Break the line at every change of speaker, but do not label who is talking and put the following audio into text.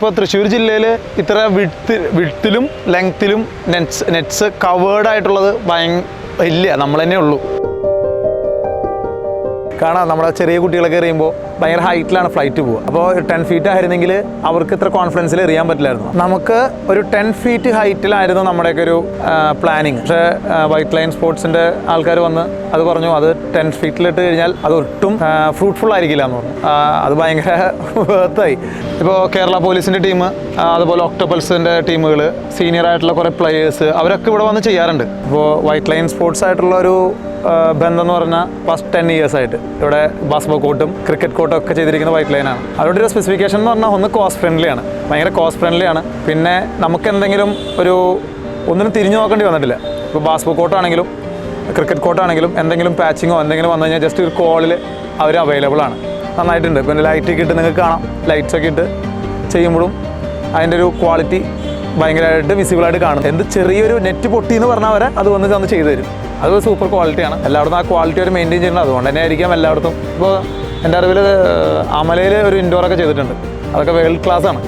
ഇപ്പോൾ തൃശ്ശൂർ ജില്ലയിൽ ഇത്ര വിഡ്ത്തിലും ലെങ്ത്തിലും നെറ്റ്സ് കവേർഡ് ആയിട്ടുള്ളത് ഇല്ല, നമ്മൾ തന്നെ ഉള്ളൂ. കാണാം, നമ്മുടെ ചെറിയ കുട്ടികളൊക്കെ എറിയുമ്പോൾ ഭയങ്കര ഹൈറ്റിലാണ് ഫ്ലൈറ്റ് പോകുക. അപ്പോൾ 10 ഫീറ്റ് ആയിരുന്നെങ്കിൽ അവർക്ക് ഇത്ര കോൺഫിഡൻസിൽ എറിയാൻ പറ്റില്ലായിരുന്നു. നമുക്ക് ഒരു 10 ഫീറ്റ് ഹൈറ്റിലായിരുന്നു നമ്മുടെയൊക്കെ ഒരു പ്ലാനിങ്. പക്ഷേ വൈറ്റ് ലൈൻ സ്പോർട്സിൻ്റെ ആൾക്കാർ വന്ന് അത് പറഞ്ഞു, അത് 10 ഫീറ്റിലിട്ട് കഴിഞ്ഞാൽ അത് ഒട്ടും ഫ്രൂട്ട്ഫുൾ ആയിരിക്കില്ല എന്ന് പറഞ്ഞു. അത് ഭയങ്കര വേർത്തായി. ഇപ്പോൾ കേരള പോലീസിൻ്റെ ടീം, അതുപോലെ ഒക്ടോപൾസിൻ്റെ ടീമുകൾ, സീനിയർ ആയിട്ടുള്ള കുറേ പ്ലെയേഴ്സ്, അവരൊക്കെ ഇവിടെ വന്ന് ചെയ്യാറുണ്ട്. ഇപ്പോൾ വൈറ്റ് ലൈൻ സ്പോർട്സ് ആയിട്ടുള്ള ഒരു ബന്ധം എന്ന് പറഞ്ഞാൽ ഫസ്റ്റ് 10 years ആയിട്ട് ഇവിടെ ബാസ്കറ്റ്ബോൾ കോർട്ടും ക്രിക്കറ്റ് കോർട്ടും ഒക്കെ ചെയ്തിരിക്കുന്ന വൈറ്റ് ലൈനാണ്. അവരുടെ ഒരു സ്പെസിഫിക്കേഷൻ എന്ന് പറഞ്ഞാൽ ഒന്ന് കോസ്റ്റ് ഫ്രണ്ട്ലി ആണ്, ഭയങ്കര കോസ്റ്റ് ഫ്രണ്ട്ലി ആണ്. പിന്നെ നമുക്ക് എന്തെങ്കിലും ഒന്നിനും തിരിഞ്ഞു നോക്കേണ്ടി വന്നിട്ടില്ല. ഇപ്പോൾ ബാസ്കറ്റ്ബോൾ കോർട്ടാണെങ്കിലും ക്രിക്കറ്റ് കോർട്ടാണെങ്കിലും എന്തെങ്കിലും പാച്ചിങ്ങോ എന്തെങ്കിലും വന്നു കഴിഞ്ഞാൽ ജസ്റ്റ് ഒരു കോളിൽ അവർ അവൈലബിൾ ആണ്. നന്നായിട്ടുണ്ട്. പിന്നെ ലൈറ്റൊക്കെ ഇട്ട് നിങ്ങൾക്ക് കാണാം, ലൈറ്റ്സൊക്കെ ഇട്ട് ചെയ്യുമ്പോഴും അതിൻ്റെ ഒരു ക്വാളിറ്റി ഭയങ്കരമായിട്ട് വിസിബിളായിട്ട് കാണും. എന്ത് ചെറിയൊരു നെറ്റ് പൊട്ടി എന്ന് പറഞ്ഞാൽ വരെ അത് വന്ന് ചെയ്തു തരും. അത് സൂപ്പർ ക്വാളിറ്റിയാണ്. എല്ലായിടത്തും ആ ക്വാളിറ്റി അവർ മെയിൻറ്റെയിൻ ചെയ്യുന്നത് അതുകൊണ്ട് തന്നെ ആയിരിക്കാം എല്ലായിടത്തും. ഇപ്പോൾ എൻ്റെ അറിവിൽ ആമലയിൽ ഒരു ഇൻഡോറൊക്കെ ചെയ്തിട്ടുണ്ട്, അതൊക്കെ വേൾഡ് ക്ലാസ് ആണ്.